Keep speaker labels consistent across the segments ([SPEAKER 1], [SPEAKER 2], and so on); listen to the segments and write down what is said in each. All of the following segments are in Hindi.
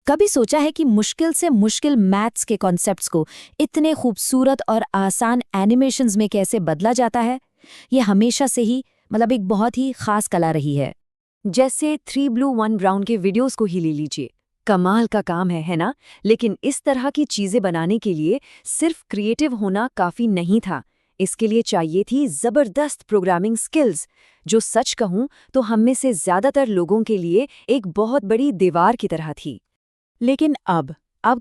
[SPEAKER 1] कभी सोचा है कि मुश्किल से मुश्किल मैथ्स के कॉन्सेप्ट्स को इतने खूबसूरत और आसान एनिमेशंस में कैसे बदला जाता है? ये हमेशा से ही एक बहुत ही खास कला रही है।
[SPEAKER 2] जैसे 3 ब्लू 1 ब्राउन के वीडियोस को ही ले लीजिए। कमाल का काम है ना? लेकिन इस तरह की चीजें बनाने के लिए सिर्फ क्रिएटिव होना काफी नहीं था। इसके लिए चाहिए थी जबरदस्त प्रोग्रामिंग स्किल्स, जो सच कहूं तो हम में से ज्यादातर लोगों के लिए एक बहुत बड़ी दीवार की तरह थी।
[SPEAKER 1] लेकिन अब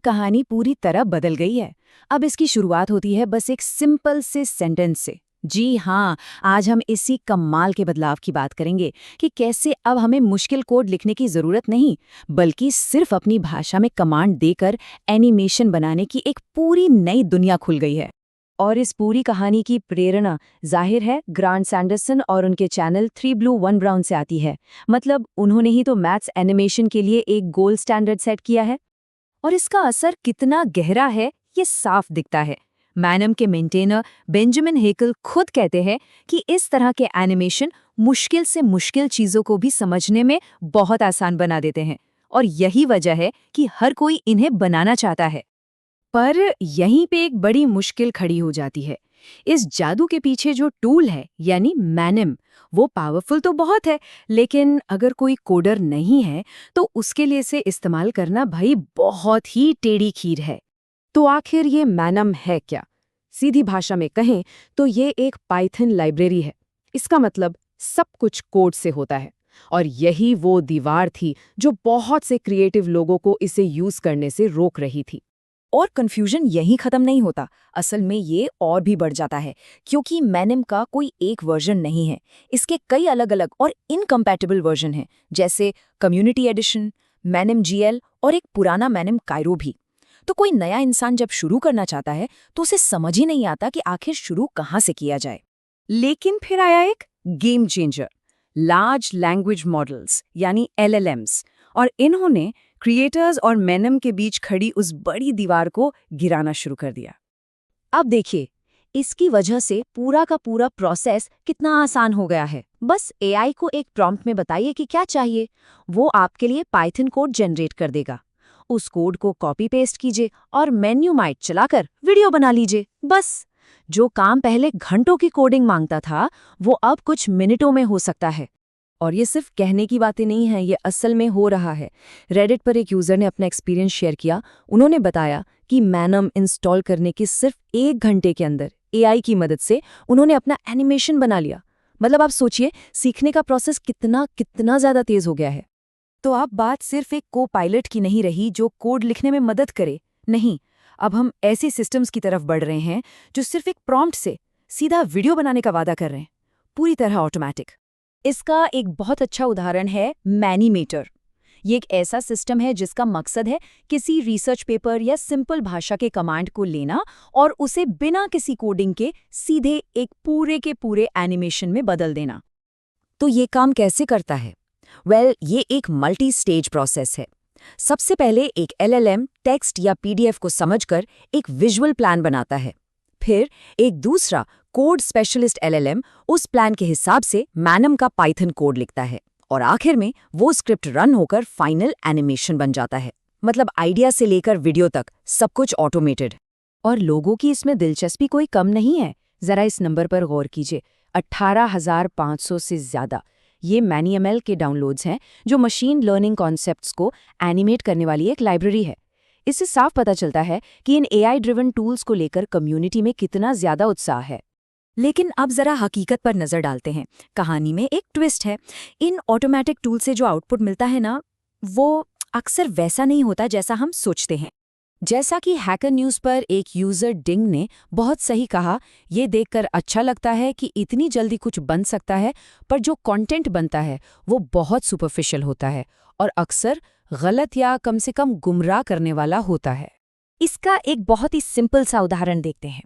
[SPEAKER 1] कहानी पूरी तरह बदल गई है। अब इसकी शुरुआत होती है बस एक सिंपल से सेंटेंस से। जी हाँ, आज हम इसी कमाल के बदलाव की बात करेंगे कि कैसे अब हमें मुश्किल कोड लिखने की ज़रूरत नहीं, बल्कि सिर्फ अपनी भाषा में कमांड देकर एनिमेशन बनाने की एक पूरी नई दुनिया खुल गई है।
[SPEAKER 2] और इस पूरी कहानी की प्रेरणा जाहिर है ग्रांट सैंडरसन और उनके चैनल 3 ब्लू 1 ब्राउन से आती है। मतलब उन्होंने ही तो मैथ्स एनिमेशन के लिए एक गोल्ड स्टैंडर्ड सेट किया है। और इसका असर कितना गहरा है ये साफ दिखता है। मैनम के मेंटेनर बेंजामिन हेकल खुद कहते हैं कि इस तरह के एनिमेशन मुश्किल से मुश्किल चीज़ों को भी समझने में बहुत आसान बना देते हैं, और यही वजह है कि हर कोई इन्हें बनाना चाहता है।
[SPEAKER 1] पर यहीं पे एक बड़ी मुश्किल खड़ी हो जाती है। इस जादू के पीछे जो टूल है यानी मैनम, वो पावरफुल तो बहुत है, लेकिन अगर कोई कोडर नहीं है तो उसके लिए इसे इस्तेमाल करना भाई बहुत ही टेढ़ी खीर है।
[SPEAKER 2] तो आखिर ये मैनम है क्या? सीधी भाषा में कहें तो ये एक पाइथन लाइब्रेरी है। इसका मतलब सब कुछ कोड से होता है, और यही वो दीवार थी जो बहुत से क्रिएटिव लोगों को इसे यूज करने से रोक रही थी।
[SPEAKER 1] और कन्फ्यूजन यहीं खत्म नहीं होता, असल में ये और भी बढ़ जाता है, क्योंकि मैनम का कोई एक वर्जन नहीं है। इसके कई अलग अलग और इनकम्पैटिबल वर्जन हैं, जैसे कम्युनिटी एडिशन, मैनम जीएल और एक पुराना मैनम कायरो भी। तो कोई नया इंसान जब शुरू करना चाहता है तो उसे समझ ही नहीं आता कि आखिर शुरू कहाँ से किया जाए।
[SPEAKER 2] लेकिन फिर आया एक game changer, large language models यानी LLMs, और इन्होंने क्रिएटर्स और मैनम के बीच खड़ी उस बड़ी दीवार को गिराना शुरू कर दिया।
[SPEAKER 1] अब देखिए, इसकी वजह से पूरा का पूरा प्रोसेस कितना आसान हो गया है। बस एआई को एक प्रॉम्प्ट में बताइए कि क्या चाहिए, वो आपके लिए पाइथन कोड जनरेट कर देगा। उस कोड को कॉपी पेस्ट कीजिए और मेन्यूमाइट चलाकर वीडियो बना लीजिए। बस जो काम पहले घंटों की कोडिंग मांगता था, वो अब कुछ मिनटों में हो सकता है।
[SPEAKER 2] और ये सिर्फ कहने की बातें नहीं हैं, ये असल में हो रहा है। रेडिट पर एक यूज़र ने अपना एक्सपीरियंस शेयर किया। उन्होंने बताया कि मैनम इंस्टॉल करने के सिर्फ 1 घंटे के अंदर एआई की मदद से उन्होंने अपना एनिमेशन बना लिया। मतलब आप सोचिए, सीखने का प्रोसेस कितना ज़्यादा तेज़ हो गया है। तो अब बात सिर्फ एक को पायलट की नहीं रही जो कोड लिखने में मदद करे। नहीं, अब हम ऐसे सिस्टम्स की तरफ बढ़ रहे हैं जो सिर्फ एक प्रॉम्प्ट से सीधा वीडियो बनाने का वादा कर रहे हैं, पूरी तरह ऑटोमैटिक।
[SPEAKER 1] इसका एक बहुत अच्छा उदाहरण है मैनीमेटर। ये एक ऐसा सिस्टम है जिसका मकसद है किसी रिसर्च पेपर या सिंपल भाषा के कमांड को लेना और उसे बिना किसी कोडिंग के सीधे एक पूरे के पूरे एनिमेशन में बदल देना।
[SPEAKER 2] तो ये काम कैसे करता है? ये एक मल्टी स्टेज प्रोसेस है। सबसे पहले एक LLM टेक्स्ट या PDF को समझकर एक विजुअल प्लान बनाता है। फिर एक दूसरा कोड स्पेशलिस्ट LLM उस प्लान के हिसाब से मैनम का पाइथन कोड लिखता है, और आखिर में वो स्क्रिप्ट रन होकर फाइनल एनिमेशन बन जाता है। मतलब आइडिया से लेकर वीडियो तक सब कुछ ऑटोमेटेड। और लोगों की इसमें दिलचस्पी कोई कम नहीं है। जरा इस नंबर पर गौर कीजिए, 18,500 से ज्यादा ये ManyML के डाउनलोड्स हैं, जो मशीन लर्निंग कॉन्सेप्ट्स को एनिमेट करने वाली एक लाइब्रेरी है। इससे साफ पता चलता है कि इन AI ड्रिवन टूल्स को लेकर कम्युनिटी में कितना ज्यादा उत्साह है।
[SPEAKER 1] लेकिन अब जरा हकीकत पर नजर डालते हैं। कहानी में एक ट्विस्ट है। इन ऑटोमेटिक टूल से जो आउटपुट मिलता है ना, वो अक्सर वैसा नहीं होता जैसा हम सोचते हैं। जैसा कि हैकर न्यूज़ पर एक यूजर डिंग ने बहुत सही कहा, ये देखकर अच्छा लगता है कि इतनी जल्दी कुछ बन सकता है, पर जो कंटेंट बनता है वो बहुत सुपरफिशियल होता है और अक्सर गलत या कम से कम गुमराह करने वाला होता है। इसका एक बहुत ही सिंपल सा उदाहरण देखते हैं।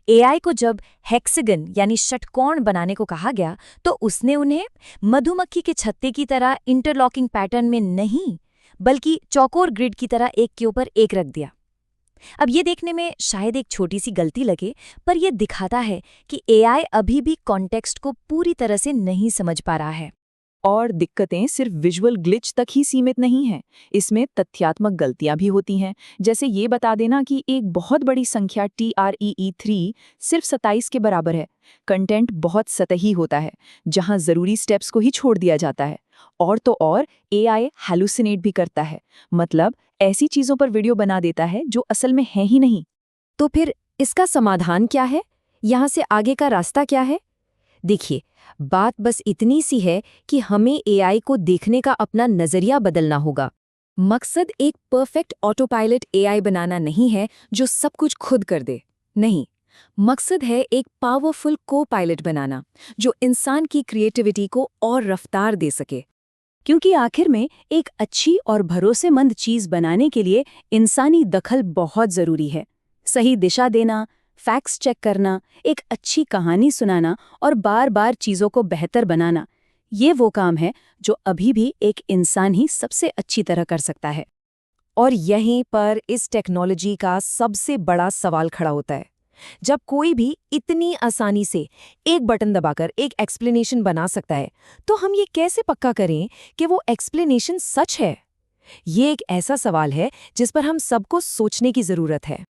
[SPEAKER 1] एआई को जब हेक्सागन यानी षटकोण बनाने को कहा गया तो उसने उन्हें मधुमक्खी के छत्ते की तरह इंटरलॉकिंग पैटर्न में नहीं, बल्कि चौकोर ग्रिड की तरह एक के ऊपर एक रख दिया। अब ये देखने में शायद एक छोटी सी गलती लगे, पर यह दिखाता है कि एआई अभी भी कॉन्टेक्स्ट को पूरी तरह से नहीं समझ पा रहा है।
[SPEAKER 3] और दिक्कतें सिर्फ विजुअल ग्लिच तक ही सीमित नहीं हैं। इसमें तथ्यात्मक गलतियां भी होती हैं, जैसे ये बता देना कि एक बहुत बड़ी संख्या TREE3 सिर्फ 27 के बराबर है। कंटेंट बहुत सतही होता है, जहां जरूरी स्टेप्स को ही छोड़ दिया जाता है। और तो और AI हैलुसिनेट भी करता है, मतलब ऐसी चीजों पर वीडियो बना देता है जो असल में है ही नहीं।
[SPEAKER 2] तो फिर इसका समाधान क्या है? यहाँ से आगे का रास्ता क्या है? देखिए, बात बस इतनी सी है कि हमें AI को देखने का अपना नजरिया बदलना होगा। मकसद एक परफेक्ट ऑटोपायलट AI बनाना नहीं है जो सब कुछ खुद कर दे। नहीं, मकसद है एक पावरफुल को पायलट बनाना जो इंसान की क्रिएटिविटी को और रफ्तार दे सके। क्योंकि आखिर में एक अच्छी और भरोसेमंद चीज बनाने के लिए इंसानी दखल बहुत जरूरी है। सही दिशा देना, फैक्ट्स चेक करना, एक अच्छी कहानी सुनाना और बार बार चीज़ों को बेहतर बनाना, ये वो काम है जो अभी भी एक इंसान ही सबसे अच्छी तरह कर सकता है। और यहीं पर इस टेक्नोलॉजी का सबसे बड़ा सवाल खड़ा होता है। जब कोई भी इतनी आसानी से एक बटन दबाकर एक एक्सप्लेनेशन बना सकता है, तो हम ये कैसे पक्का करें कि वो एक्सप्लेनेशन सच है? ये एक ऐसा सवाल है जिस पर हम सबको सोचने की ज़रूरत है।